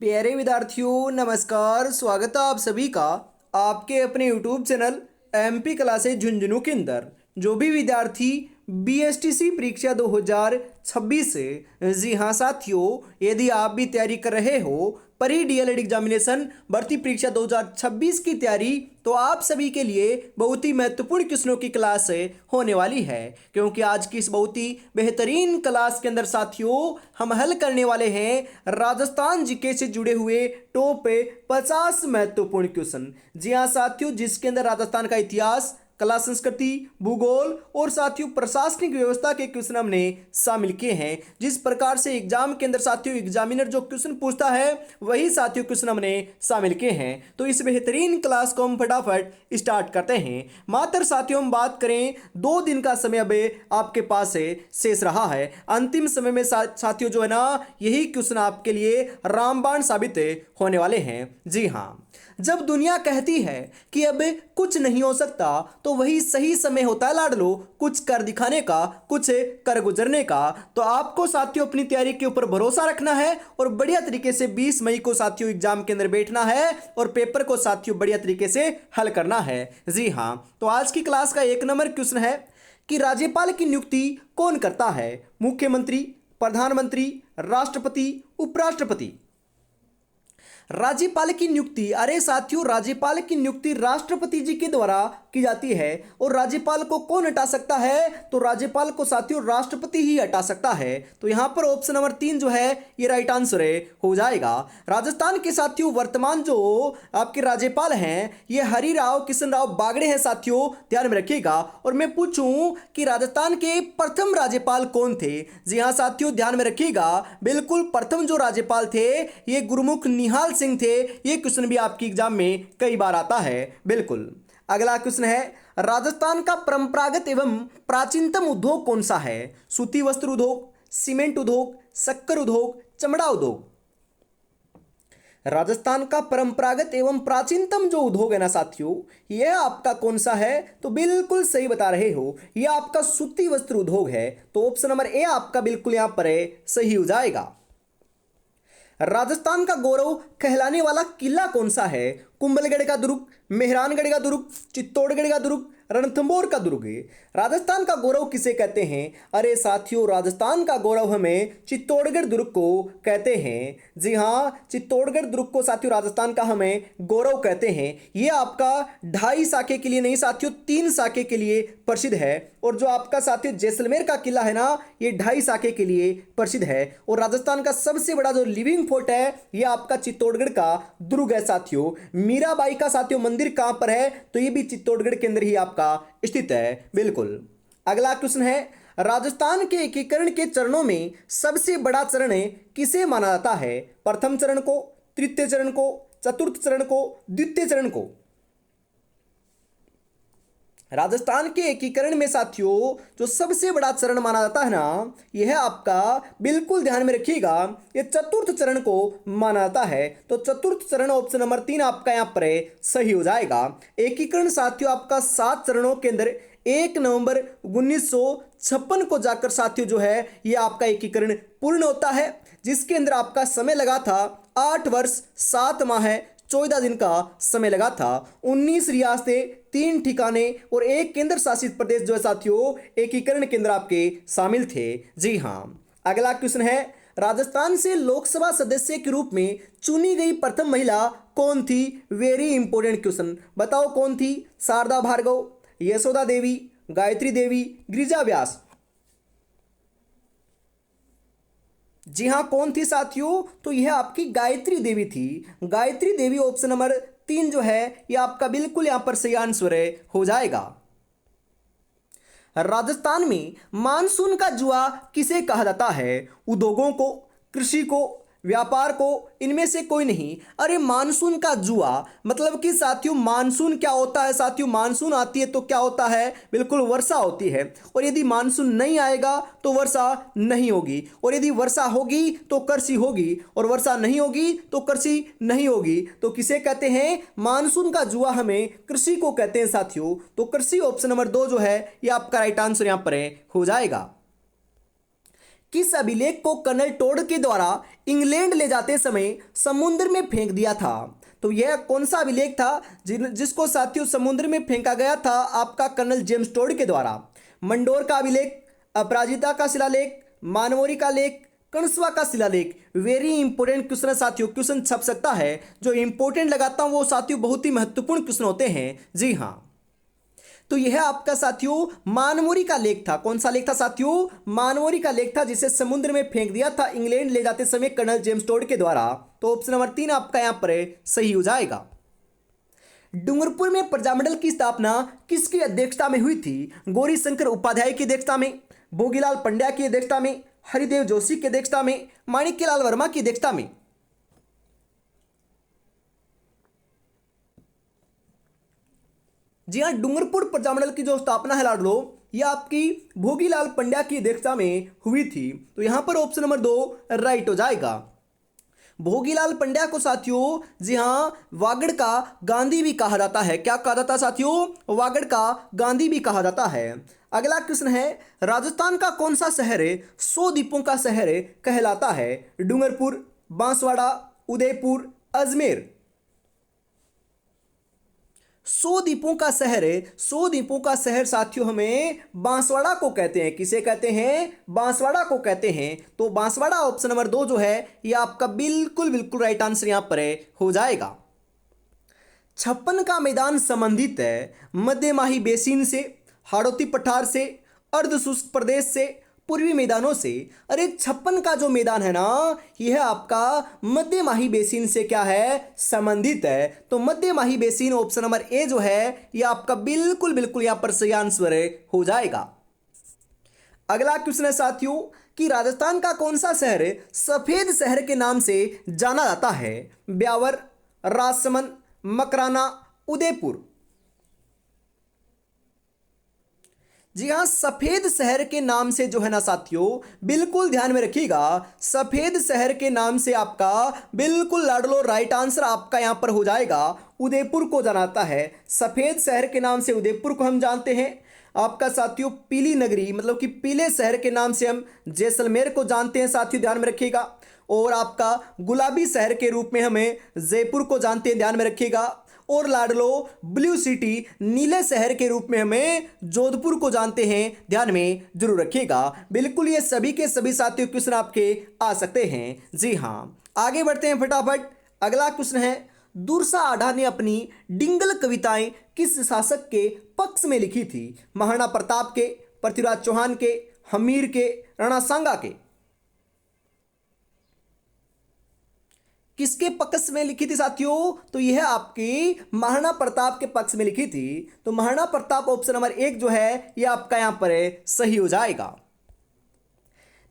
प्यारे विद्यार्थियों नमस्कार। स्वागत है आप सभी का आपके अपने YouTube channel MP classes Jhunjhunu के अंदर। जो भी विद्यार्थी बीएसटीसी परीक्षा 2026 से, जी हाँ साथियों, यदि आप भी तैयारी कर रहे हो प्री डीएलएड एग्जामिनेशन भर्ती परीक्षा 2026 की तैयारी, तो आप सभी के लिए बहुत ही महत्वपूर्ण क्वेश्चनों की क्लास होने वाली है। क्योंकि आज की इस बहुत ही बेहतरीन क्लास के अंदर साथियों हम हल करने वाले हैं राजस्थान जीके से जुड़े हुए टॉप 50 महत्वपूर्ण क्वेश्चन। जी हाँ साथियों, जिसके अंदर राजस्थान का इतिहास, कला संस्कृति, भूगोल और साथियों प्रशासनिक व्यवस्था के क्वेश्चन हमने शामिल किए हैं। जिस प्रकार से एग्जाम के अंदर साथियों एग्जामिनर जो क्वेश्चन पूछता है वही साथियों क्वेश्चन हमने शामिल किए हैं। तो इस बेहतरीन क्लास को हम फटाफट स्टार्ट करते हैं। मात्र साथियों हम बात करें 2 दिन का समय अब आपके पास शेष रहा है। अंतिम समय में साथियों जो है ना, यही क्वेश्चन आपके लिए रामबाण साबित होने वाले हैं। जी हाँ, जब दुनिया कहती है कि अब कुछ नहीं हो सकता, तो वही सही समय होता है लाडलो कुछ कर दिखाने का, कुछ कर गुजरने का। तो आपको साथियों अपनी तैयारी के ऊपर भरोसा रखना है और बढ़िया तरीके से 20 मई को साथियों एग्जाम के अंदर बैठना है और पेपर को साथियों बढ़िया तरीके से हल करना है। जी हाँ, तो आज की क्लास का 1 नंबर क्वेश्चन है कि राज्यपाल की नियुक्ति कौन करता है? मुख्यमंत्री, प्रधानमंत्री, राष्ट्रपति, उपराष्ट्रपति। राज्यपाल की नियुक्ति, अरे साथियों, राज्यपाल की नियुक्ति राष्ट्रपति जी के द्वारा की जाती है। और राज्यपाल को कौन हटा सकता है? तो राज्यपाल को साथियों राष्ट्रपति ही हटा सकता है। तो यहां पर ऑप्शन नंबर 3 जो है ये राइट आंसर हो जाएगा। राजस्थान के साथियों वर्तमान जो आपके राज्यपाल हैं ये हरिराव किशन राव बागड़े हैं साथियों, ध्यान में रखिएगा। और मैं पूछूं कि राजस्थान के प्रथम राज्यपाल कौन थे? जी हाँ साथियों, ध्यान में रखिएगा, बिल्कुल प्रथम जो राज्यपाल थे ये गुरुमुख निहाल सिंह थे। ये क्वेश्चन भी आपकी एग्जाम में कई बार आता है। बिल्कुल। अगला क्वेश्चन है, राजस्थान का परंपरागत एवं प्राचीनतम उद्योग कौन सा है? सूती वस्त्र उद्योग, सीमेंट उद्योग, शक्कर उद्योग, चमड़ा उद्योग। राजस्थान का परंपरागत एवं प्राचीनतम जो उद्योग है ना साथियों, यह आपका कौन सा है? तो बिल्कुल सही बता रहे हो, यह आपका सूती वस्त्र उद्योग है। तो ऑप्शन नंबर ए आपका बिल्कुल यहां पर सही हो जाएगा। राजस्थान का गौरव कहलाने वाला किला कौन सा है? कुंभलगढ़ का दुर्ग, मेहरानगढ़ का दुर्ग, चित्तौड़गढ़ का दुर्ग, रणथंभौर का दुर्ग। राजस्थान का गौरव किसे कहते हैं? अरे साथियों, राजस्थान का गौरव हमें चित्तौड़गढ़ दुर्ग को कहते हैं। जी हाँ, चित्तौड़गढ़ दुर्ग को साथियों राजस्थान का हमें गौरव कहते हैं। ये आपका 2.5 साके के लिए नहीं साथियों 3 साके के लिए प्रसिद्ध है। और जो आपका साथियों जैसलमेर का किला है ना, ये 2.5 साके के लिए प्रसिद्ध है। और राजस्थान का सबसे बड़ा जो लिविंग फोर्ट है ये आपका चित्तौड़गढ़ का दुर्ग है साथियों। मीराबाई का साथियों मंदिर कहां पर है? तो ये भी चित्तौड़गढ़ के अंदर ही आपका स्थित है। बिल्कुल। अगला क्वेश्चन है, राजस्थान के एकीकरण के चरणों में सबसे बड़ा चरण किसे माना जाता है? प्रथम चरण को, तृतीय चरण को, चतुर्थ चरण को, द्वितीय चरण को। राजस्थान के एकीकरण में साथियों जो सबसे बड़ा चरण माना जाता है ना, यह आपका बिल्कुल ध्यान में रखिएगा, यह चतुर्थ चरण को माना जाता है। तो चतुर्थ चरण ऑप्शन नंबर 3 आपका यहां पर सही हो जाएगा। एकीकरण साथियों आपका 7 चरणों के अंदर 1 नवंबर 1956 को जाकर साथियों जो है यह आपका एकीकरण पूर्ण होता है, जिसके अंदर आपका समय लगा था 8 वर्ष 7 माह 14 दिन का समय लगा था। 19 रियासतें, 3 ठिकाने और 1 केंद्र शासित प्रदेश जो है साथियों एकीकरण के अंदर आपके शामिल थे। जी हाँ। अगला क्वेश्चन है, राजस्थान से लोकसभा सदस्य के रूप में चुनी गई प्रथम महिला कौन थी? वेरी इंपॉर्टेंट क्वेश्चन, बताओ कौन थी? शारदा भार्गव, यशोदा देवी, गायत्री देवी, गिरिजा व्यास। जी हाँ, कौन थी साथियों? तो यह आपकी गायत्री देवी थी। गायत्री देवी ऑप्शन नंबर 3 जो है यह आपका बिल्कुल यहां पर सही आंसर हो जाएगा। राजस्थान में मानसून का जुआ किसे कहा जाता है? उद्योगों को, कृषि को, व्यापार को, इनमें से कोई नहीं। अरे मानसून का जुआ मतलब कि साथियों मानसून क्या होता है? साथियों मानसून आती है तो क्या होता है? बिल्कुल वर्षा होती है। और यदि मानसून नहीं आएगा तो वर्षा नहीं होगी, और यदि वर्षा होगी तो कृषि होगी, और वर्षा नहीं होगी तो कृषि नहीं होगी। तो किसे कहते हैं? मानसून का जुआ हमें कृषि को कहते हैं साथियों। तो कृषि ऑप्शन नंबर 2 जो है ये आपका राइट आंसर यहां पर हो जाएगा। किस अभिलेख को कर्नल टोड के द्वारा इंग्लैंड ले जाते समय समुद्र में फेंक दिया था? तो यह कौन सा अभिलेख था जिसको साथियों समुद्र में फेंका गया था आपका कर्नल जेम्स टोड के द्वारा? मंडोर का अभिलेख, अपराजिता का शिलालेख, मानवोरी का लेख, कणसवा का शिलालेख। वेरी इंपॉर्टेंट क्वेश्चन है साथियों, क्वेश्चन छप सकता है। जो इंपॉर्टेंट लगाता हूं वो साथियों बहुत ही महत्वपूर्ण क्वेश्चन होते हैं। जी हाँ, तो यह आपका साथियों मानवोरी का लेख था। कौन सा लेख था साथियों? मानवोरी का लेख था, जिसे समुद्र में फेंक दिया था इंग्लैंड ले जाते समय कर्नल जेम्स टोड के द्वारा। तो ऑप्शन नंबर 3 आपका यहां पर सही हो जाएगा। डूंगरपुर में प्रजामंडल की स्थापना किसकी अध्यक्षता में हुई थी? गौरी शंकर उपाध्याय की अध्यक्षता में, भोगीलाल पंड्या की अध्यक्षता में, हरिदेव जोशी की अध्यक्षता में, माणिक्यलाल वर्मा की अध्यक्षता में। जी हाँ, डूंगरपुर प्रजामंडल की जो स्थापना है लाडलो, यह आपकी भोगीलाल पंड्या की अध्यक्षता में हुई थी। तो यहां पर ऑप्शन नंबर 2 राइट हो जाएगा। भोगीलाल पंड्या को साथियों जी हाँ वागड़ का गांधी भी कहा जाता है। क्या कहा जाता है साथियों? वागड़ का गांधी भी कहा जाता है। अगला क्वेश्चन है, राजस्थान का कौन सा शहर 100 द्वीपों का शहर कहलाता है? डूंगरपुर, बांसवाड़ा, उदयपुर, अजमेर। 100 द्वीपों का शहर 100 द्वीपों का शहर साथियों हमें बांसवाड़ा को कहते हैं। किसे कहते हैं? बांसवाड़ा को कहते हैं। तो बांसवाड़ा ऑप्शन नंबर 2 जो है ये आपका बिल्कुल बिल्कुल राइट आंसर यहां पर हो जाएगा। 56 का मैदान संबंधित है मध्यमाही बेसिन से, हाड़ौती पठार से, अर्ध शुष्क प्रदेश से, पूर्वी मैदानों से। अरे 56 का जो मैदान है ना, यह आपका मध्यमाही बेसिन से क्या है? संबंधित है। तो मध्यमाही बेसिन ऑप्शन नंबर ए जो है यह आपका बिल्कुल बिल्कुल यहां पर सही आंसर हो जाएगा। अगला क्वेश्चन है साथियों कि राजस्थान का कौन सा शहर सफेद शहर के नाम से जाना जाता है? ब्यावर, राजसमंद, मकराना, उदयपुर। जी हाँ, सफेद शहर के नाम से जो है ना साथियों बिल्कुल ध्यान में रखिएगा, सफेद शहर के नाम से आपका बिल्कुल लाडलो राइट आंसर आपका यहां पर हो जाएगा। उदयपुर को जानाता है। सफेद शहर के नाम से उदयपुर को हम जानते हैं। आपका साथियों पीली नगरी मतलब कि पीले शहर के नाम से हम जैसलमेर को जानते हैं साथियों, ध्यान में रखिएगा। और आपका गुलाबी शहर के रूप में हमें जयपुर को जानते हैं, ध्यान में रखिएगा। और लाडलो ब्लू सिटी नीले शहर के रूप में हमें जोधपुर को जानते हैं, ध्यान में जरूर रखिएगा। बिल्कुल ये सभी के सभी साथियों क्वेश्चन आपके आ सकते हैं। जी हाँ, आगे बढ़ते हैं फटाफट। अगला क्वेश्चन है, दुर्सा आढ़ा ने अपनी डिंगल कविताएं किस शासक के पक्ष में लिखी थी? महाराणा प्रताप के, पृथ्वीराज चौहान के, हमीर के, राणा सांगा के। किसके पक्ष में लिखी थी साथियों? तो यह आपकी महाराणा प्रताप के पक्ष में लिखी थी। तो महाराणा प्रताप ऑप्शन नंबर 1 जो है यह आपका यहां पर सही हो जाएगा।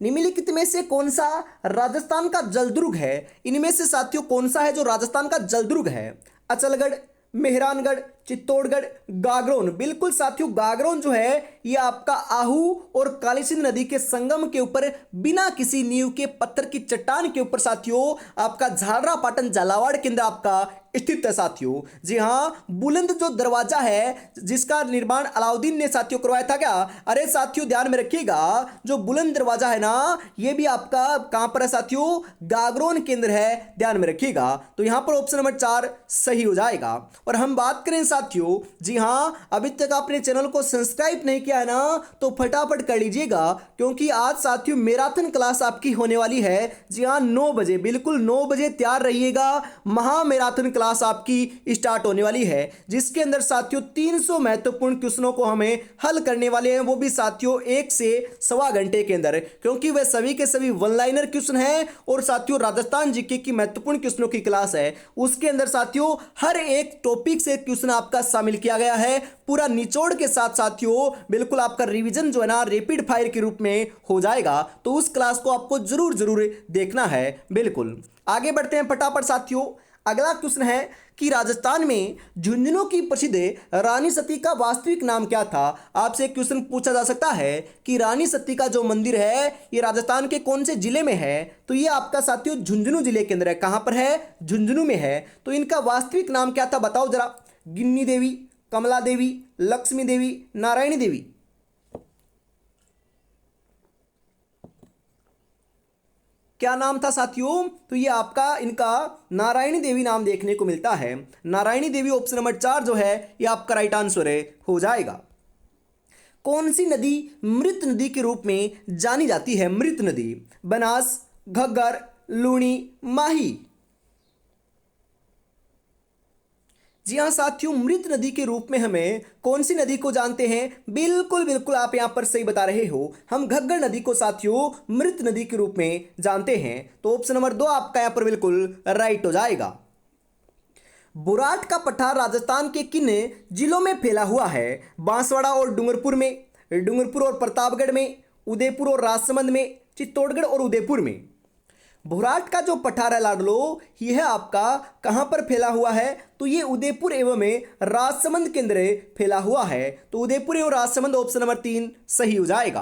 निम्नलिखित में से कौन सा राजस्थान का जलदुर्ग है? इनमें से साथियों कौन सा है जो राजस्थान का जलदुर्ग है? अचलगढ़, मेहरानगढ़, चित्तौड़गढ़, गागरोन। बिल्कुल साथियों गागरोन जो है यह आपका आहू और काली सिंध नदी के संगम के ऊपर बिना किसी नींव के पत्थर की चट्टान के ऊपर साथियों आपका झालरा पाटन झालावाड़ के अंदर आपका स्थित है साथियों। जी हाँ, बुलंद जो दरवाजा है जिसका निर्माण अलाउद्दीन ने साथियों करवाया था क्या? अरे साथियों ध्यान में रखिएगा, जो बुलंद दरवाजा है ना ये भी आपका कहां पर है साथियों? गागरोन के अंदर है, ध्यान में रखिएगा। तो यहां पर ऑप्शन नंबर 4 सही हो जाएगा। और हम बात करें साथियों, जी हाँ अभी तक आपने चैनल को सब्सक्राइब नहीं किया है ना तो फटाफट कर लीजिएगा, क्योंकि आज साथियों मैराथन क्लास आपकी होने वाली है। जी हाँ 9 बजे, बिल्कुल 9 बजे तैयार रहिएगा। महा मैराथन क्लास आपकी स्टार्ट होने वाली है, जिसके अंदर साथियों 300 महत्वपूर्ण क्वेश्चनों को हमें हल करने वाले हैं, वो भी साथियों 1 से सवा घंटे के अंदर, क्योंकि वह सभी के सभी वन लाइनर क्वेश्चन है। और साथियों राजस्थान जीके की महत्वपूर्ण क्वेश्चनों की क्लास है, उसके अंदर साथियों हर एक टॉपिक से क्वेश्चन आपका शामिल किया गया है, पूरा निचोड़ के साथ साथियों। बिल्कुल आपका रिवीजन जो है ना रैपिड फायर के रूप में हो जाएगा, तो उस क्लास को आपको जरूर जरूर देखना है। बिल्कुल आगे बढ़ते हैं फटाफट साथियों। अगला क्वेश्चन है कि राजस्थान में झुंझुनू की प्रसिद्ध रानी सती का वास्तविक नाम क्या था? आपसे क्वेश्चन पूछा जा सकता है कि रानी सती का जो मंदिर है ये राजस्थान के कौन से जिले में है? तो ये आपका साथियों झुंझुनू जिले के अंदर है। कहां पर है? झुंझुनू में है। तो इनका वास्तविक नाम क्या था बताओ जरा? गिन्नी देवी, कमला देवी, लक्ष्मी देवी, नारायणी देवी। क्या नाम था साथियों? तो ये आपका इनका नारायणी देवी नाम देखने को मिलता है। नारायणी देवी ऑप्शन नंबर 4 जो है ये आपका राइट आंसर है, हो जाएगा। कौन सी नदी मृत नदी के रूप में जानी जाती है? मृत नदी, बनास, घग्गर, लूणी, माही। जी हाँ साथियों, मृत नदी के रूप में हमें कौन सी नदी को जानते हैं? बिल्कुल बिल्कुल आप यहां पर सही बता रहे हो, हम घग्गर नदी को साथियों मृत नदी के रूप में जानते हैं। तो ऑप्शन नंबर 2 आपका यहां पर बिल्कुल राइट हो जाएगा। बुराट का पठार राजस्थान के किन जिलों में फैला हुआ है? बांसवाड़ा और डूंगरपुर में, डूंगरपुर और प्रतापगढ़ में, उदयपुर और राजसमंद में, चित्तौड़गढ़ और उदयपुर में। बुराट का जो पठार है लाडलो, यह आपका कहां पर फैला हुआ है? तो ये उदयपुर एवं राजसमंद के अंदर फैला हुआ है। तो उदयपुर एवं राजसमंद ऑप्शन नंबर 3 सही हो जाएगा।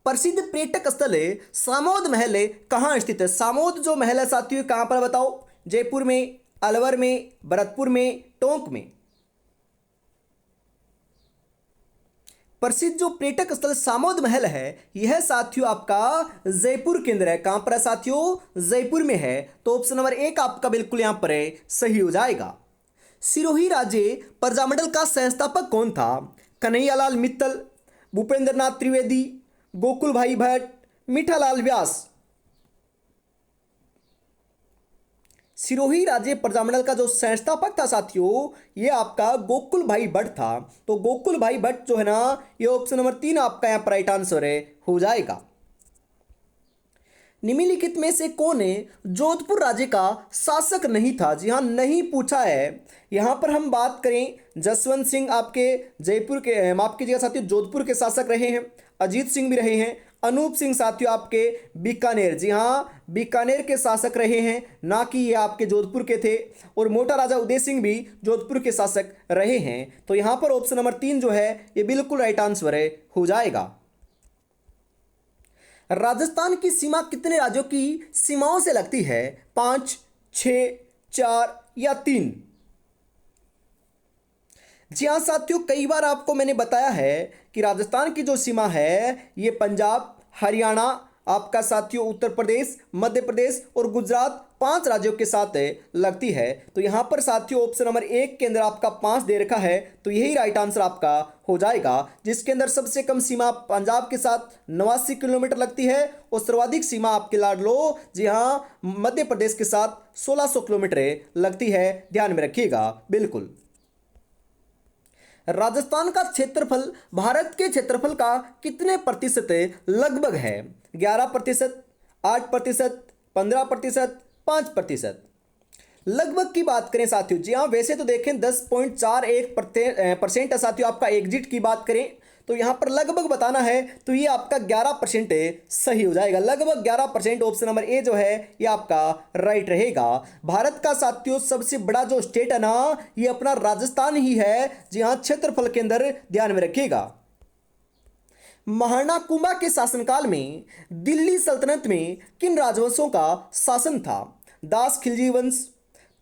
प्रसिद्ध पर्यटक स्थल सामोद महल कहां स्थित है? सामोद जो महल है साथियों कहां पर बताओ? जयपुर में, अलवर में, भरतपुर में, टोंक में। प्रसिद्ध जो पर्यटक स्थल सामोद महल है यह साथियों आपका जयपुर के अंदर है। कहां पर है साथियों? जयपुर में है। तो ऑप्शन नंबर 1 आपका बिल्कुल यहां पर है, सही हो जाएगा। सिरोही राज्य प्रजामंडल का संस्थापक कौन था? कन्हैयालाल मित्तल, भूपेंद्र नाथ त्रिवेदी, गोकुल भाई भट्ट, मीठालाल व्यास। सिरोही राज्य प्रजामंडल का जो संस्थापक था साथियों ये आपका गोकुल भाई भट्ट था। तो गोकुल भाई भट्ट जो है ना ये ऑप्शन नंबर 3 आपका यहां पर राइट आंसर है, हो जाएगा। निम्नलिखित में से कौन जोधपुर राज्य का शासक नहीं था? जी हां, नहीं पूछा है। यहां पर हम बात करें जसवंत सिंह आपके जयपुर के, माफ कीजिएगा साथियों, जोधपुर के शासक रहे हैं। अजीत सिंह भी रहे हैं। अनूप सिंह साथियों आपके बीकानेर, जी हाँ बीकानेर के शासक रहे हैं, ना कि ये आपके जोधपुर के थे। और मोटा राजा उदय सिंह भी जोधपुर के शासक रहे हैं। तो यहां पर ऑप्शन नंबर 3 जो है ये बिल्कुल राइट आंसर है, हो जाएगा। राजस्थान की सीमा कितने राज्यों की सीमाओं से लगती है? 5, 6, 4 या 3? जी हाँ साथियों, कई बार आपको मैंने बताया है कि राजस्थान की जो सीमा है ये पंजाब, हरियाणा, आपका साथियों उत्तर प्रदेश, मध्य प्रदेश और गुजरात 5 राज्यों के साथ लगती है। तो यहाँ पर साथियों ऑप्शन नंबर 1 के अंदर आपका 5 दे रखा है, तो यही राइट आंसर आपका हो जाएगा। जिसके अंदर सबसे कम सीमा पंजाब के साथ 89 किलोमीटर लगती है और सर्वाधिक सीमा आपके लाड लो, जी हाँ मध्य प्रदेश के साथ 1600 किलोमीटर लगती है, ध्यान में रखिएगा बिल्कुल। राजस्थान का क्षेत्रफल भारत के क्षेत्रफल का कितने प्रतिशत लगभग है? 11%, 8%, 15%, 5%? लगभग की बात करें साथियों, जी हाँ वैसे तो देखें 10.41% है साथियों। आपका एग्जिट की बात करें तो यहाँ पर लगभग बताना है, तो ये आपका 11% सही हो जाएगा। लगभग 11%, ऑप्शन नंबर ए जो है ये आपका राइट रहेगा। भारत का साथियों सबसे बड़ा जो स्टेट है ना ये अपना राजस्थान ही है, जी हाँ क्षेत्रफल के अंदर, ध्यान में रखिएगा। महाराणा कुंभा के शासनकाल में दिल्ली सल्तनत में किन राजवंशों का शासन था? दास खिलजी वंश,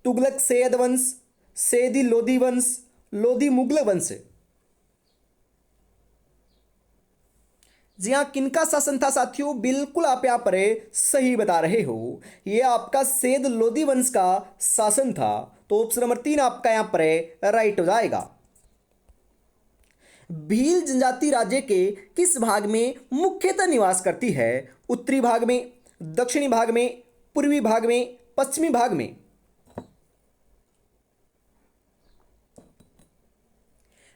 तुगलक सैयद वंश, सैदी लोदी वंश, लोदी मुगल वंश? जी हाँ, किनका शासन था साथियों? बिल्कुल आप यहाँ पर सही बता रहे हो, ये आपका सैद लोदी वंश का शासन था। तो ऑप्शन नंबर 3 आपका यहाँ पर राइट हो जाएगा। भील जनजाति राज्य के किस भाग में मुख्यतः निवास करती है? उत्तरी भाग में, दक्षिणी भाग में, पूर्वी भाग में, पश्चिमी भाग में?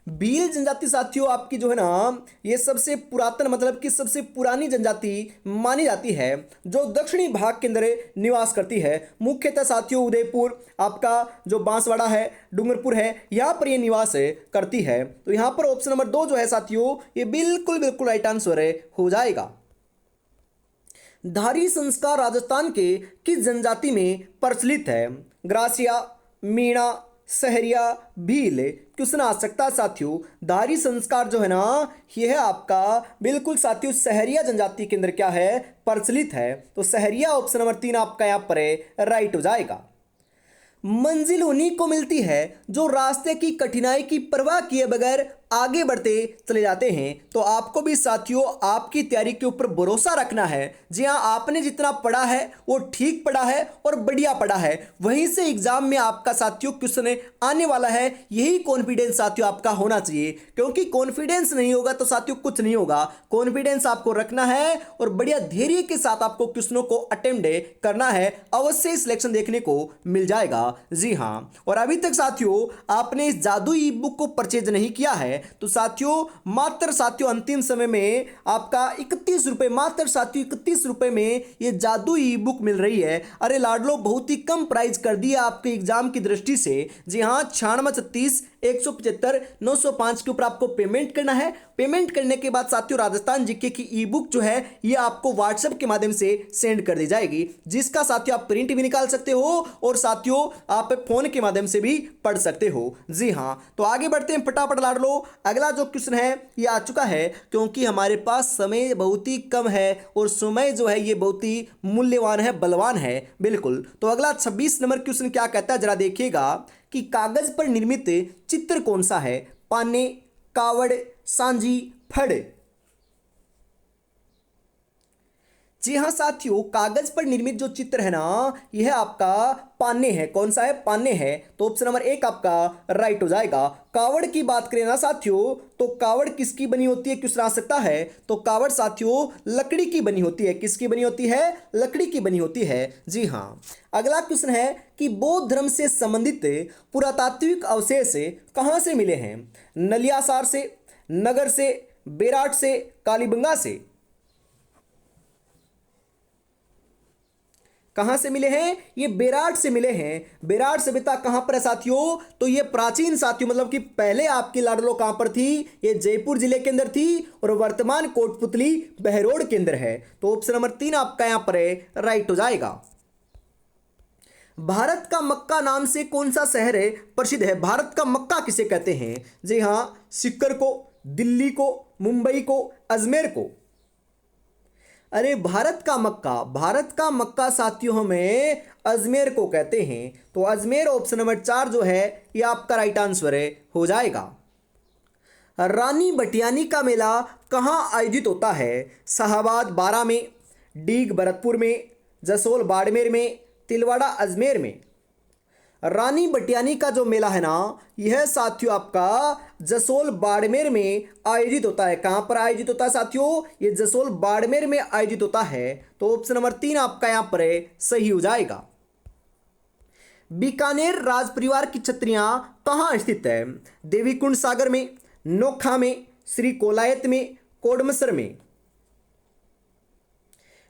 भील जनजाति साथियों आपकी जो है ना ये सबसे पुरातन मतलब कि सबसे पुरानी जनजाति मानी जाती है जो दक्षिणी भाग के अंदर निवास करती है। मुख्यतः साथियों उदयपुर, आपका जो बांसवाड़ा है, डूंगरपुर है, यहाँ पर ये निवास करती है। तो यहाँ पर ऑप्शन नंबर 2 जो है साथियों ये बिल्कुल बिल्कुल राइट आंसर हो जाएगा। धारी संस्कार राजस्थान के किस जनजाति में प्रचलित है? ग्रासिया, मीणा, सहरिया, भील? क्वेश्चन आ सकता है साथियों। धारी संस्कार जो है ना ये है आपका बिल्कुल साथियों सहरिया जनजाति के अंदर क्या है? प्रचलित है। तो सहरिया ऑप्शन नंबर 3 आपका यहाँ पर राइट हो जाएगा। मंजिल उन्हीं को मिलती है जो रास्ते की कठिनाई की परवाह किए बगैर आगे बढ़ते चले जाते हैं तो आपको भी साथियों आपकी तैयारी के ऊपर भरोसा रखना है। जी हाँ, आपने जितना पढ़ा है वो ठीक पढ़ा है और बढ़िया पढ़ा है, वहीं से एग्जाम में आपका साथियों क्वेश्चन आने वाला है। यही कॉन्फिडेंस साथियों आपका होना चाहिए, क्योंकि कॉन्फिडेंस नहीं होगा तो साथियों कुछ नहीं होगा। कॉन्फिडेंस आपको रखना है और बढ़िया धैर्य के साथ आपको क्वेश्चनों को अटेम्प्ट करना है, अवश्य सिलेक्शन देखने को मिल जाएगा। जी हाँ, और अभी तक साथियों आपने इस जादू ई बुक को परचेज नहीं किया है तो साथियों मात्र साथियों अंतिम समय में आपका 31 रुपए, मात्र साथियों 31 रुपए में ये जादू ई बुक मिल रही है। अरे लाडलो, बहुत ही कम प्राइस कर दिया आपके एग्जाम की दृष्टि से। जी हाँ, 9636 175 905 के ऊपर आपको पेमेंट करना है। पेमेंट करने के बाद साथियों राजस्थान जीके की ई बुक जो है ये आपको व्हाट्सएप के माध्यम से सेंड कर दी जाएगी, जिसका साथियों आप प्रिंट भी निकाल सकते हो और साथियों आप फोन के माध्यम से भी पढ़ सकते हो। जी हाँ, तो आगे बढ़ते हैं फटाफट लाडलो। अगला जो क्वेश्चन है ये आ चुका है, क्योंकि हमारे पास समय बहुत ही कम है और समय जो है ये बहुत ही मूल्यवान है, बलवान है। बिल्कुल, तो अगला 26 नंबर क्वेश्चन क्या कहता है जरा देखिएगा कि कागज पर निर्मित चित्र कौन सा है? पाने, कावड़, सांझी, फड़। जी हाँ साथियों, कागज पर निर्मित जो चित्र है ना यह आपका पाने है। कौन सा है? पाने है। तो ऑप्शन नंबर 1 आपका राइट हो जाएगा। कावड़ की बात करें ना साथियों तो कावड़ किसकी बनी होती है, क्वेश्चन आ सकता है। तो कावड़ साथियों लकड़ी की बनी होती है। किसकी बनी होती है? लकड़ी की बनी होती है। जी हाँ, अगला क्वेश्चन है कि बौद्ध धर्म से संबंधित पुरातात्विक अवशेष कहाँ से मिले हैं? नलियासार से, नगर से, बेराट से, कालीबंगा से। कहां से मिले हैं? ये बेराट से मिले हैं। बेराट सभ्यता कहां पर है साथियों? तो ये प्राचीन साथियों मतलब कि पहले आपकी लाडलो कहां पर थी? ये जयपुर जिले के अंदर थी और वर्तमान कोटपुतली बहरोड के अंदर है। तो ऑप्शन नंबर 3 आपका यहां पर है राइट हो जाएगा। भारत का मक्का नाम से कौन सा शहर है प्रसिद्ध है? भारत का मक्का किसे कहते हैं? जी हां, सिक्कर को, दिल्ली को, मुंबई को, अजमेर को। अरे भारत का मक्का साथियों हमें अजमेर को कहते हैं। तो अजमेर ऑप्शन नंबर 4 जो है ये आपका राइट आंसर है हो जाएगा। रानी बटियानी का मेला कहाँ आयोजित होता है? शाहबाद बारा में, डीग भरतपुर में, जसोल बाड़मेर में, तिलवाड़ा अजमेर में। रानी बटियानी का जो मेला है ना यह साथियों आपका जसोल बाड़मेर में आयोजित होता है। कहां पर आयोजित होता है साथियों? ये जसोल बाड़मेर में आयोजित होता है। तो ऑप्शन नंबर 3 आपका यहां पर सही हो जाएगा। बीकानेर राज परिवार की छत्रियां कहां स्थित है? देवीकुंड सागर में, नोखा में, श्री कोलायत में, कोडमसर में।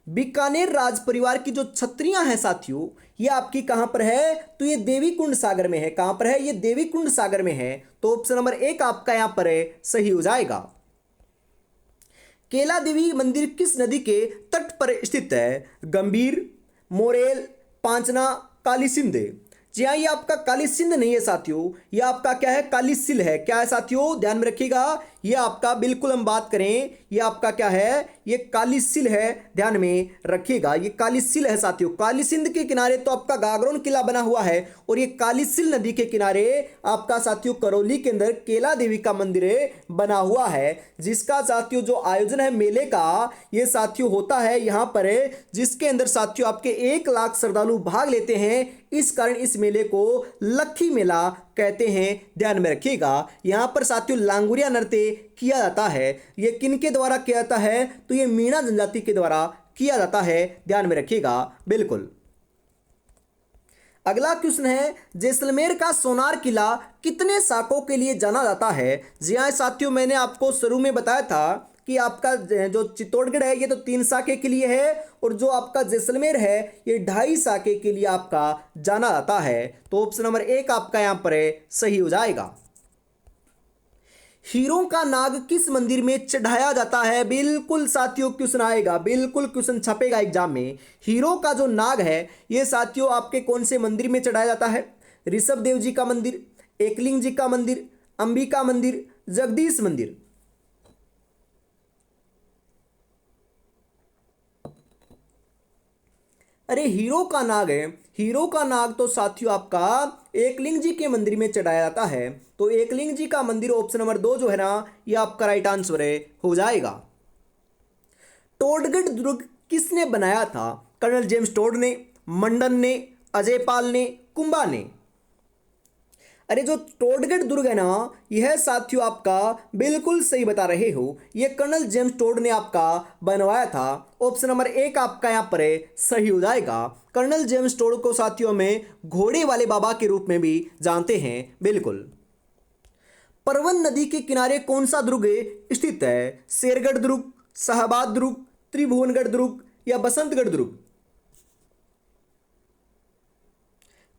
बीकानेर राज परिवार की जो छत्रियां हैं साथियों ये आपकी कहां पर है? तो ये देवीकुंड सागर में है। कहां पर है? ये देवीकुंड सागर में है। तो ऑप्शन नंबर 1 आपका यहां पर सही हो जाएगा। केला देवी मंदिर किस नदी के तट पर स्थित है? गंभीर, मोरेल, पांचना, काली सिंध। जी हाँ, ये आपका काली सिंध नहीं है साथियों, ये आपका क्या है? काली सिल है। क्या है साथियों? ध्यान में रखिएगा, ये आपका बिल्कुल हम बात करें ये आपका क्या है? ये काली सिल है, ध्यान में रखिएगा। ये काली सिल है साथियों। काली सिंध के किनारे तो आपका गागरोन किला बना हुआ है और ये काली सिल नदी के किनारे आपका साथियों करौली के अंदर केला देवी का मंदिर बना हुआ है, जिसका साथियों जो आयोजन है मेले का ये साथियों होता है यहाँ पर, जिसके अंदर साथियों आपके 1 लाख श्रद्धालु भाग लेते हैं। इस कारण इस मेले को लक्खी मेला कहते हैं, ध्यान में रखिएगा। यहाँ पर साथियों लांगुरिया नृत्य किया जाता है। ये किनके द्वारा किया जाता है? तो ये मीणा जनजाति के द्वारा किया जाता है, ध्यान में रखिएगा। बिल्कुल, अगला क्वेश्चन है जैसलमेर का सोनार किला कितने शाकों के लिए जाना जाता है? जी हाँ साथियों, मैंने आपको शुरू में बताया था कि आपका जो चित्तौड़गढ़ है ये तो 3 शाखे के लिए है और जो आपका जैसलमेर है ये 2.5 शाखे के लिए आपका जाना जाता है। तो ऑप्शन नंबर 1 आपका यहाँ पर सही हो जाएगा। हीरों का नाग किस मंदिर में चढ़ाया जाता है? बिल्कुल साथियों क्वेश्चन आएगा, बिल्कुल क्वेश्चन छपेगा एग्जाम में। हीरो का जो नाग है ये साथियों आपके कौन से मंदिर में चढ़ाया जाता है? ऋषभ देव जी का मंदिर, एकलिंग जी का मंदिर, अंबिका मंदिर, जगदीश मंदिर। अरे हीरो का नाग है हीरो का नाग तो साथियों आपका एकलिंग जी के मंदिर में चढ़ाया जाता है। तो एकलिंग जी का मंदिर ऑप्शन नंबर 2 जो है ना, ये आपका राइट आंसर है, हो जाएगा। टोडगढ़ दुर्ग किसने बनाया था? कर्नल जेम्स टोड ने, मंडन ने, अजय पाल ने, कुंभा ने? अरे जो टोडगढ़ दुर्ग है ना, यह साथियों आपका बिल्कुल सही बता रहे हो, यह कर्नल जेम्स टोड ने आपका बनवाया था। ऑप्शन नंबर 1 आपका यहाँ पर है, सही हो जाएगा। कर्नल जेम्स टोड को साथियों में घोड़े वाले बाबा के रूप में भी जानते हैं, बिल्कुल। परवन नदी के किनारे कौन सा दुर्ग स्थित है? शेरगढ़ दुर्ग, शाहबाद दुर्ग, त्रिभुवनगढ़ दुर्ग या बसंतगढ़ दुर्ग?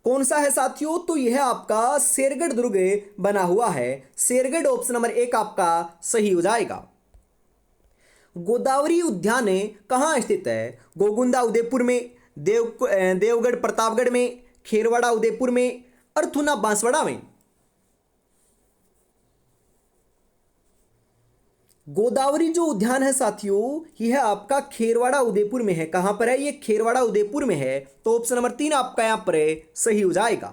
कौन सा है साथियों? तो यह आपका शेरगढ़ दुर्ग बना हुआ है। शेरगढ़ ऑप्शन नंबर 1 आपका सही हो जाएगा। गोदावरी उद्यान कहाँ स्थित है? गोगुंदा उदयपुर में, देवगढ़ प्रतापगढ़ में, खेरवाड़ा उदयपुर में, अर्थुना बांसवाड़ा में? गोदावरी जो उद्यान है साथियों, यह आपका खेरवाड़ा उदयपुर में है। कहां पर है? ये खेरवाड़ा उदयपुर में है। तो ऑप्शन नंबर 3 आपका यहां पर है, सही हो जाएगा।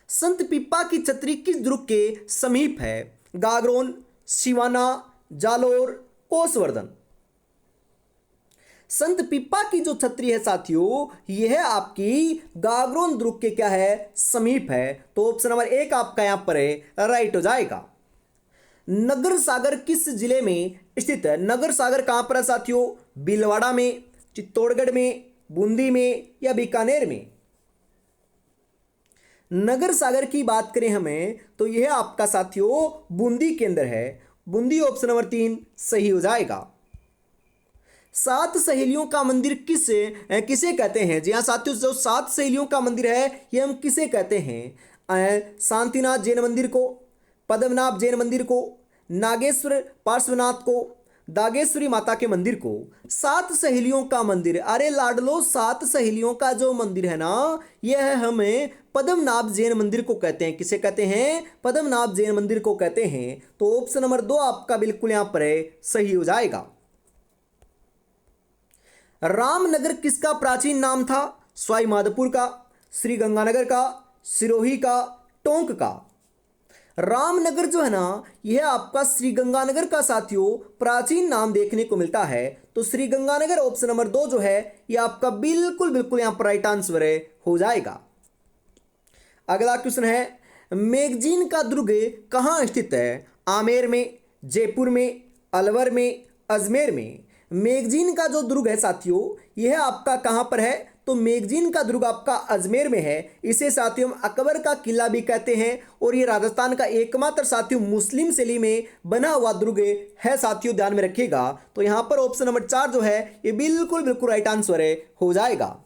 संत पीपा की छतरी किस दुर्ग के समीप है? गागरोन, सिवाना, जालोर, कोसवर्धन? संत पीपा की जो छतरी है साथियों, यह आपकी गागरोन दुर्ग के क्या है, समीप है। तो ऑप्शन नंबर 1 आपका यहां पर है, राइट हो जाएगा। नगर सागर किस जिले में स्थित है? नगर सागर कहां पर है साथियों? भीलवाड़ा में, चित्तौड़गढ़ में, बूंदी में या बीकानेर में? नगर सागर की बात करें हमें तो यह आपका साथियों बूंदी के अंदर है। बूंदी ऑप्शन नंबर 3 सही हो जाएगा। सात सहेलियों का मंदिर किसे कहते हैं? जी हाँ साथियों, जो सात सहेलियों का मंदिर है ये हम किसे कहते हैं? शांतिनाथ जैन मंदिर को, पद्मनाभ जैन मंदिर को, नागेश्वर पार्श्वनाथ को, दागेश्वरी माता के मंदिर को? सात सहेलियों का मंदिर, अरे लाडलो, सात सहेलियों का जो मंदिर है ना, यह हमें पद्मनाभ जैन मंदिर को कहते हैं। किसे कहते हैं? पद्मनाभ जैन मंदिर को कहते हैं। तो ऑप्शन नंबर 2 आपका बिल्कुल यहां पर है, सही हो जाएगा। रामनगर किसका प्राचीन नाम था? सवाई माधोपुर का, श्री गंगानगर का, सिरोही का, टोंक का? रामनगर जो है ना, यह आपका श्री गंगानगर का साथियों प्राचीन नाम देखने को मिलता है। तो श्री गंगानगर ऑप्शन नंबर 2 जो है, यह आपका बिल्कुल बिल्कुल यहां पर राइट आंसर है, हो जाएगा। अगला क्वेश्चन है, मैगजीन का दुर्ग कहाँ स्थित है? आमेर में, जयपुर में, अलवर में, अजमेर में? मैगजीन का जो दुर्ग है साथियों, यह आपका कहां पर है? तो मैगजीन का दुर्ग आपका अजमेर में है। इसे साथियों हम अकबर का किला भी कहते हैं और ये राजस्थान का एकमात्र साथियों मुस्लिम शैली में बना हुआ दुर्ग है साथियों, ध्यान में रखिएगा। तो यहां पर ऑप्शन नंबर 4 जो है, ये बिल्कुल बिल्कुल राइट आंसर है, हो जाएगा।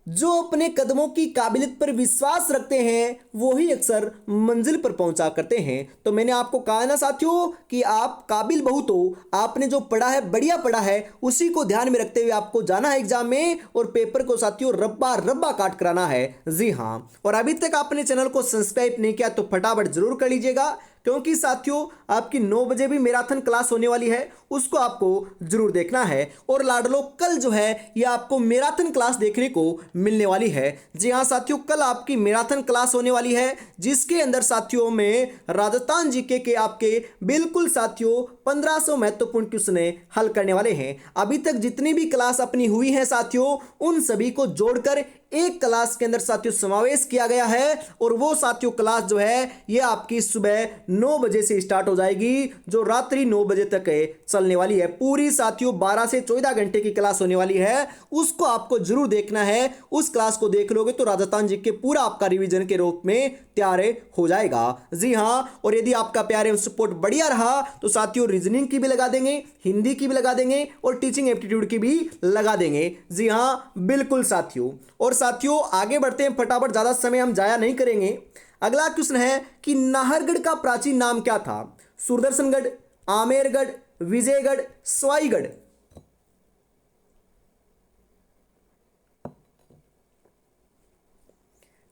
जो अपने कदमों की काबिलियत पर विश्वास रखते हैं वो ही अक्सर मंजिल पर पहुंचा करते हैं। तो मैंने आपको कहा ना साथियों कि आप काबिल बहुत हो, आपने जो पढ़ा है बढ़िया पढ़ा है, उसी को ध्यान में रखते हुए आपको जाना है एग्जाम में और पेपर को साथियों रब्बा रब्बा काट कराना है। जी हाँ, और अभी तक आपने चैनल को सब्सक्राइब नहीं किया तो फटाफट जरूर कर लीजिएगा, क्योंकि साथियों आपकी 9 बजे भी मैराथन क्लास होने वाली है, उसको आपको जरूर देखना है। और लाडलो कल जो है ये आपको मैराथन क्लास देखने को मिलने वाली है। जी हाँ साथियों, कल आपकी मैराथन क्लास होने वाली है, जिसके अंदर साथियों में राजस्थान जीके के आपके बिल्कुल साथियों 1500 महत्वपूर्ण क्वेश्चन हल करने वाले हैं। अभी तक जितनी भी क्लास अपनी हुई है साथियों, उन सभी को जोड़कर एक क्लास के अंदर साथियों समावेश किया गया है। और वो साथियों क्लास जो है ये आपकी सुबह 9 बजे से स्टार्ट हो जाएगी, जो रात्रि 9 बजे तक चलने वाली है। पूरी साथियों 12 से 14 घंटे की क्लास होने वाली है, उसको आपको जरूर देखना है। उस क्लास को देख लोगे तो राजस्थान जीके पूरा आपका रिवीजन के रूप में तैयार हो जाएगा। जी हाँ, और यदि आपका प्यार एवं सपोर्ट बढ़िया रहा तो साथियों रीजनिंग की भी लगा देंगे, हिंदी की भी लगा देंगे और टीचिंग एप्टीट्यूड की भी लगा देंगे। जी हाँ बिल्कुल साथियों। और साथियों आगे बढ़ते हैं, फटाफट, ज्यादा समय हम जाया नहीं करेंगे। अगला क्वेश्चन है कि नाहरगढ़ का प्राचीन नाम क्या था? सुदर्शनगढ़, आमेरगढ़, विजयगढ़, सवाईगढ़?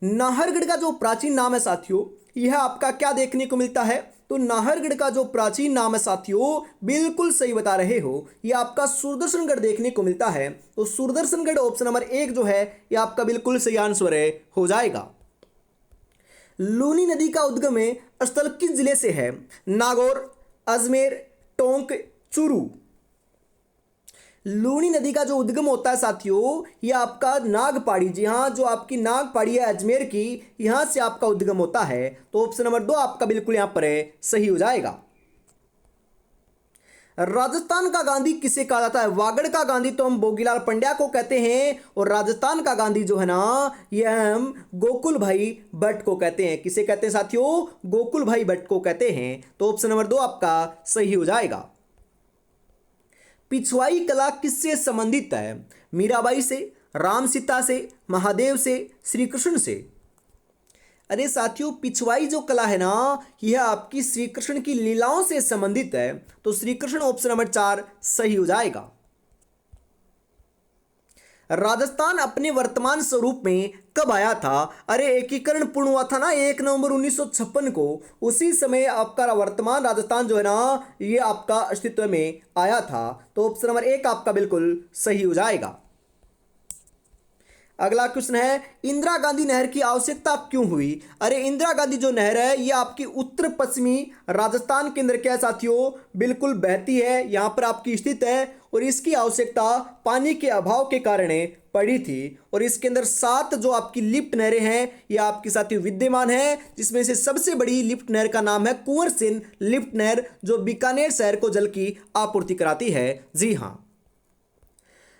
नाहरगढ़ का जो प्राचीन नाम है साथियों, यह आपका क्या देखने को मिलता है? तो नाहरगढ़ का जो प्राचीन नाम है साथियों, बिल्कुल सही बता रहे हो, ये आपका सुदर्शनगढ़ देखने को मिलता है। तो सुदर्शनगढ़ ऑप्शन नंबर 1 जो है ये आपका बिल्कुल सही आंसर है, हो जाएगा। लूनी नदी का उद्गम स्थल किस जिले से है? नागौर, अजमेर, टोंक, चूरू। लूनी नदी का जो उद्गम होता है साथियों, ये आपका नागपाड़ी, जी हाँ, जो आपकी नागपाड़ी है अजमेर की, यहां से आपका उद्गम होता है। तो ऑप्शन नंबर 2 आपका बिल्कुल यहां पर है, सही हो जाएगा। राजस्थान का गांधी किसे कहा जाता है? वागड़ का गांधी तो हम भोगीलाल पंड्या को कहते हैं, और राजस्थान का गांधी जो है ना, यह हम गोकुल भाई भट्ट को कहते हैं। किसे कहते हैं साथियों? गोकुल भाई भट्ट को कहते हैं। तो ऑप्शन नंबर 2 आपका सही हो जाएगा। पिछवाई कला किससे संबंधित है? मीराबाई से, राम सीता से, महादेव से, श्री कृष्ण से। अरे साथियों, पिछवाई जो कला है ना, यह आपकी श्री कृष्ण की लीलाओं से संबंधित है। तो श्री कृष्ण ऑप्शन नंबर 4 सही हो जाएगा। राजस्थान अपने वर्तमान स्वरूप में कब आया था? अरे एकीकरण पूर्ण हुआ था ना 1 नवंबर 1956 को, उसी समय आपका वर्तमान राजस्थान जो है ना, ये आपका अस्तित्व में आया था। तो ऑप्शन नंबर 1 आपका बिल्कुल सही हो जाएगा। अगला क्वेश्चन है, इंदिरा गांधी नहर की आवश्यकता क्यों हुई? अरे इंदिरा गांधी जो नहर है ये आपकी उत्तर पश्चिमी राजस्थान के अंदर क्या है साथियों, बिल्कुल बहती है, यहाँ पर आपकी स्थित है, और इसकी आवश्यकता पानी के अभाव के कारण पड़ी थी। और इसके अंदर 7 जो आपकी लिफ्ट नहरें हैं ये आपके साथियों विद्यमान है, जिसमें से सबसे बड़ी लिफ्ट नहर का नाम है कुंवर सिंह लिफ्ट नहर, जो बीकानेर शहर को जल की आपूर्ति कराती है। जी हाँ।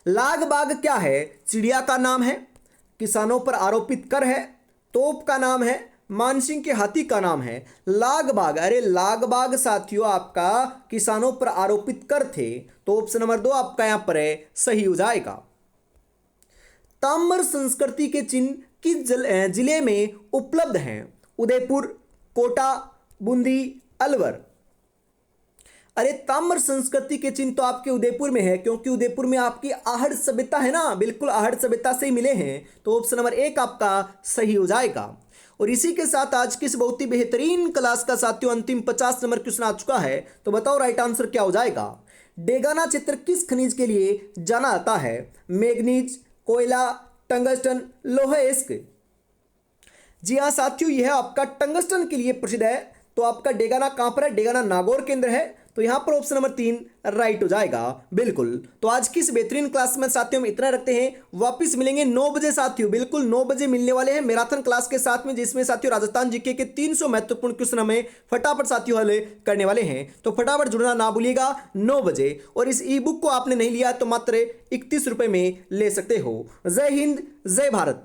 लाग बाग क्या है? चिड़िया का नाम है, किसानों पर आरोपित कर है, तोप का नाम है, मानसिंह के हाथी का नाम है। लाग बाग, अरे लाग बाग साथियों आपका किसानों पर आरोपित कर थे। तो ऑप्शन नंबर 2 आपका यहां पर है, सही हो जाएगा। ताम्र संस्कृति के चिन्ह किस जिले में उपलब्ध हैं? उदयपुर, कोटा, बूंदी, अलवर। अरे ताम्र संस्कृति के चिन्ह तो आपके उदयपुर में है, क्योंकि उदयपुर में आपकी आहड़ सभ्यता है ना, बिल्कुल आहड़ सभ्यता से ही मिले हैं। तो ऑप्शन नंबर 1 आपका सही हो जाएगा। और इसी के साथ आज की इस बहुत ही बेहतरीन क्लास का साथियों अंतिम 50 नंबर क्वेश्चन आ चुका है। तो बताओ राइट आंसर क्या हो जाएगा? डेगाना क्षेत्र किस खनिज के लिए जाना जाता है? मैग्नीज, कोयला, टंगस्टन, लोहा इस्क। जी हाँ साथियों, यह आपका टंगस्टन के लिए प्रसिद्ध है। तो आपका डेगाना कहां पर है? डेगाना नागौर के अंदर है। तो यहां पर ऑप्शन नंबर 3 राइट हो जाएगा, बिल्कुल। तो आज की इस बेहतरीन क्लास में साथियों हम इतना रखते हैं, वापस मिलेंगे 9 बजे साथियों, बिल्कुल 9 बजे मिलने वाले हैं मैराथन क्लास के साथ में, जिसमें साथियों राजस्थान जीके के 300 महत्वपूर्ण क्वेश्चन हमें फटाफट साथियों हल करने वाले हैं। तो फटाफट जुड़ना ना भूलिएगा 9 बजे। और इस ई बुक को आपने नहीं लिया तो मात्र 31 रुपए में ले सकते हो। जय हिंद, जय भारत।